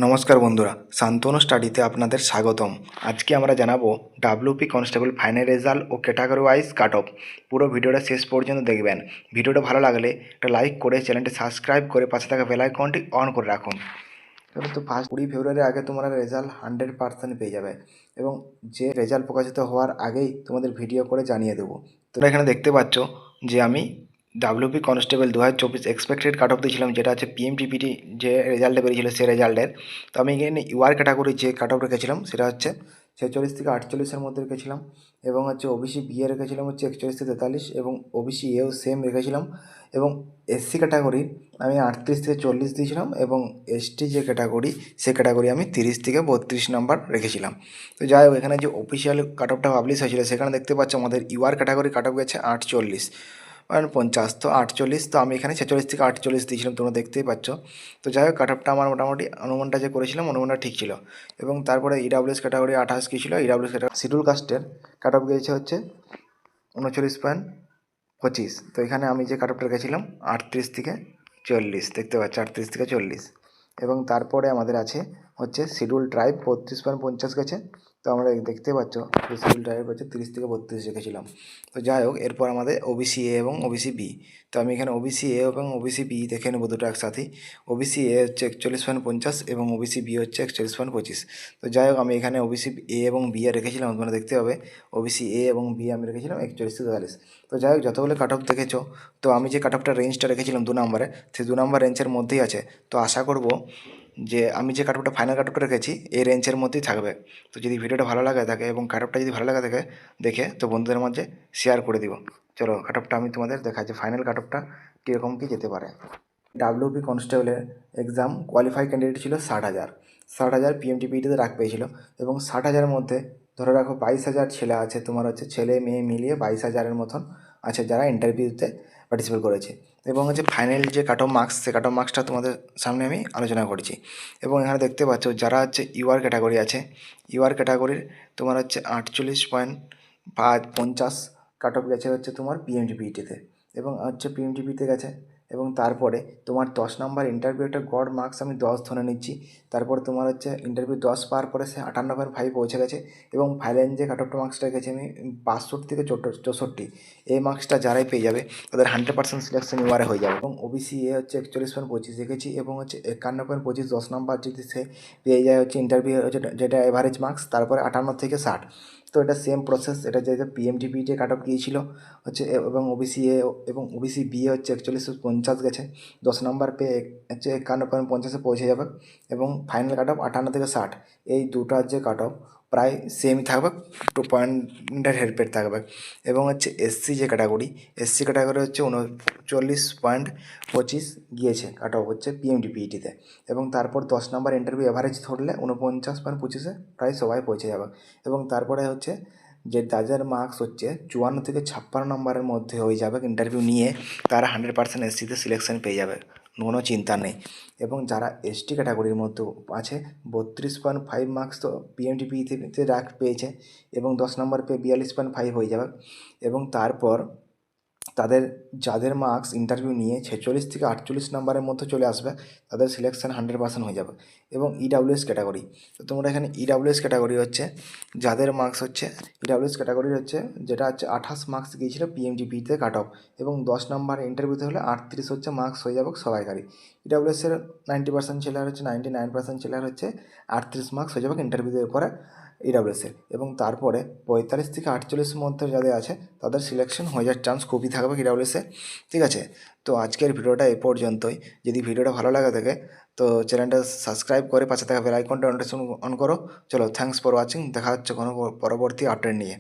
নমস্কার বন্ধুরা, শান্তনু স্টাডিতে আপনাদের স্বাগতম। আজকে আমরা জানাবো ডাব্লিউপি কনস্টেবল ফাইনাল রেজাল্ট ও ক্যাটাগরি ওয়াইজ কাট অফ। পুরো ভিডিওটা শেষ পর্যন্ত দেখবেন। ভিডিওটা ভালো লাগলে একটা লাইক করে চ্যানেলটি সাবস্ক্রাইব করে পাশে থাকা বেল আইকনটি অন করে রাখুন। এবার তো 20 ফেব্রুয়ারি আগে তোমরা রেজাল্ট 100% পেয়ে যাবে এবং যে রেজাল্ট প্রকাশিত হওয়ার আগেই তোমাদের ভিডিও করে জানিয়ে দেবো। তোমরা এখানে দেখতে পাচ্ছ যে আমি WP constable 2024 expected cut off দিয়েছিলাম, যেটা আছে পিএমটিপিটি যে রেজাল্টে বেরিয়েছিল সেই রেজাল্টের। তো আমি এখানে ইউআর ক্যাটাগরি যে কাট অফ রেখেছিলাম সেটা হচ্ছে 46 থেকে 48-এর মধ্যে রেখেছিলাম এবং হচ্ছে ওবিসি বি এ রেখেছিলাম হচ্ছে 41 থেকে 43 এবং ওবিসি এও সেম রেখেছিলাম এবং এসসি ক্যাটাগরি আমি 38 থেকে 40 দিয়েছিলাম এবং এসটি যে ক্যাটাগরি সে ক্যাটাগরি আমি 30 থেকে 32 নাম্বার রেখেছিলাম। তো যাই হোক, এখানে যে অফিসিয়াল কাট অফটা পাবলিশ হয়েছিল সেখানে দেখতে পাচ্ছ আমাদের ইউআর ক্যাটাগরি কাট অফ গেছে 48 50, তো 48, তো আমি এখানে 46 থেকে 48 দিয়েছিলাম, তোমরা দেখতেই পাচ্ছ। তো যাই হোক, কাট অফটা আমার মোটামুটি অনুমানটা যে করেছিলাম অনুমানটা ঠিক ছিল। এবং তারপরে ইডাব্লিউএস ক্যাটাগরি 28 কী ছিল, ইডাব্লিউএস ক্যাটাগরি শিডিউল কাস্টের কাট অফ গিয়েছে হচ্ছে 39.25। তো এখানে আমি যে কাট অফটা রেখেছিলাম 38 থেকে 40, দেখতে পাচ্ছি 38 থেকে 40। এবং তারপরে আমাদের আছে হচ্ছে শিডিউল ট্রাইব 32.50 গেছে। তো আমরা দেখতে পাচ্ছ যে শিডিউল ট্রাইব হচ্ছে 30 থেকে 32 রেখেছিলাম। তো যাই হোক, এরপর আমাদের ওবিসি এ এবং ওবিসি বি। তো আমি এখানে ওবিসি এ এবং ওবিসি বি দেখে নেবো দুটো একসাথেই। ওবিসি এ হচ্ছে 41.50 এবং ওবিসি বি হচ্ছে 41.25। তো যাই হোক, আমি এখানে ওবিসি এ এবং বি এ রেখেছিলাম, তোমরা দেখতে হবে ওবিসি এ এবং বি আমি রেখেছিলাম 41 থেকে 43। তো যাই হোক, যতগুলো কাট অফ দেখেছো, তো আমি যে কাট অফটা রেঞ্জটা রেখেছিলাম 2 নম্বরে, সেই 2 নম্বর রেঞ্জের মধ্যেই আছে। তো আশা করব যে আমি যে কাট অফটা ফাইনাল কাট অফটা রেখেছি এই রেঞ্জের মধ্যেই থাকবে। তো যদি ভিডিওটা ভালো লাগে থাকে এবং কাট অফটা যদি ভালো লাগে থাকে দেখে, তো বন্ধুদের মাঝে শেয়ার করে দিব। চলো কাট অফটা আমি তোমাদের দেখাচ্ছি, ফাইনাল কাট অফটা কীরকম কী যেতে পারে। ডাব্লিউপি কনস্টেবলের এক্সাম কোয়ালিফাই ক্যান্ডিডেট ছিল 60,000। 60,000 পিএমটিপিটিতে রাখ পেয়েছিল এবং 60,000-এর মধ্যে ধরে রাখো 22,000 ছেলে আছে, তোমার হচ্ছে ছেলে মেয়ে মিলিয়ে 22,000-এর মতন আছে যারা ইন্টারভিউতে পার্টিসিপেট করেছে। এবং হচ্ছে ফাইনাল যে কাট অফ মার্কস, সে কাট অফ মার্কসটা তোমাদের সামনে আমি আলোচনা করেছি। এবং এখানে দেখতে পাচ্ছ যারা হচ্ছে ইউআর ক্যাটাগরি আছে, ইউআর ক্যাটাগরির তোমার হচ্ছে 48.50 কাট অফ গেছে হচ্ছে তোমার পিএমটিপিটিতে এবং হচ্ছে পিএমটিপিতে গেছে। এবং তারপরে তোমার 10 নাম্বার ইন্টারভিউটা গড় মার্কস আমি 10 ধরে নিচ্ছি। তারপর তোমার হচ্ছে ইন্টারভিউ 10 পাওয়ার পরে সে 58.5 পৌঁছে গেছে এবং ফাইনাল যে কাট অফটা মার্কসটা রেখেছি আমি 62 থেকে 64। এই মার্কসটা যারাই পেয়ে যাবে তাদের 100% সিলেকশন ইউআরে হয়ে যাবে। এবং ওবিসি এ হচ্ছে 41.25 রেখেছি এবং হচ্ছে 51.25 10 নাম্বার যদি সে পেয়ে যায় হচ্ছে ইন্টারভিউ হচ্ছে যেটা এভারেজ মার্কস, তারপরে 58 থেকে 60। তো এটা সেম প্রসেস, এটা যেটা পিএমটিপি যে কাট অফ গিয়েছিল হচ্ছে এবং ওবিসি এ এবং ওবিসি বি হচ্ছে 41.50 গেছে। 10 নাম্বার পেয়ে হচ্ছে 51.50-এ পৌঁছে যাবে এবং ফাইনাল কাট অফ 58 থেকে 60। এই দুটার যে কাট অফ প্রায় সেমই থাকবে, 2 পয়েন্টের হেরফের থাকবে। এবং হচ্ছে এসসি যে ক্যাটাগরি, এসসি ক্যাটাগরি হচ্ছে 39.25 গিয়েছে কাট অফ হচ্ছে পিএমটিপিটিতে এবং তারপর 10 নাম্বার ইন্টারভিউ অ্যাভারেজ ধরলে 49.25-এ প্রায় সবাই পৌঁছে যাবে। এবং তারপরে হচ্ছে যে যাদের মার্কস হচ্ছে 54 থেকে 56 নম্বরের মধ্যে হয়ে যাবে ইন্টারভিউ নিয়ে, তারা 100% এসসিতে সিলেকশন পেয়ে যাবে, কোনো চিন্তা নেই। এবং যারা এসটি ক্যাটাগরির মধ্যে আছে 32.5 মার্কস তো পিএমটিপিতে রাখ পেয়েছে এবং 10 নম্বর পেয়ে 42.5 হয়ে যাবে। এবং তারপর তাদের যাদের মার্কস ইন্টারভিউ নিয়ে 46 থেকে 48 নাম্বারের মধ্যে চলে আসবে, তাদের সিলেকশন 100% হয়ে যাবে। এবং ইডাব্লিউএস ক্যাটাগরি, তো তোমরা এখানে ইডাব্লিউএস ক্যাটাগরি হচ্ছে যাদের মার্কস হচ্ছে, ইডাব্লিউএস ক্যাটাগরি হচ্ছে যেটা হচ্ছে 28 মার্কস গিয়েছিল পিএমজিপিতে কাট অফ এবং 10 নাম্বার ইন্টারভিউতে হলে 38 হচ্ছে মার্কস হয়ে যাবে সবাইকারই। ইডাব্লিউএসের 90% ছেলের হচ্ছে 99% ছেলের হচ্ছে 38 মার্কস হয়ে যাবে ইন্টারভিউতে পরে ইডাব্লিউএসের। এবং তারপরে 45 থেকে 48-এর মধ্যে যাদের আছে তাদের সিলেকশন হয়ে যাওয়ার চান্স খুবই থাকবে ইডাব্লিউএসে। ঠিক আছে, তো আজকের ভিডিওটা এ পর্যন্তই। যদি ভিডিওটা ভালো লাগে থাকে তো চ্যানেলটা সাবস্ক্রাইব করে পাশে থাকা বেল আইকনটা নোটিফিকেশন অন করো। চলো, থ্যাঙ্কস ফর ওয়াচিং, দেখা হচ্ছে কোনো পরবর্তী আপডেট নিয়ে।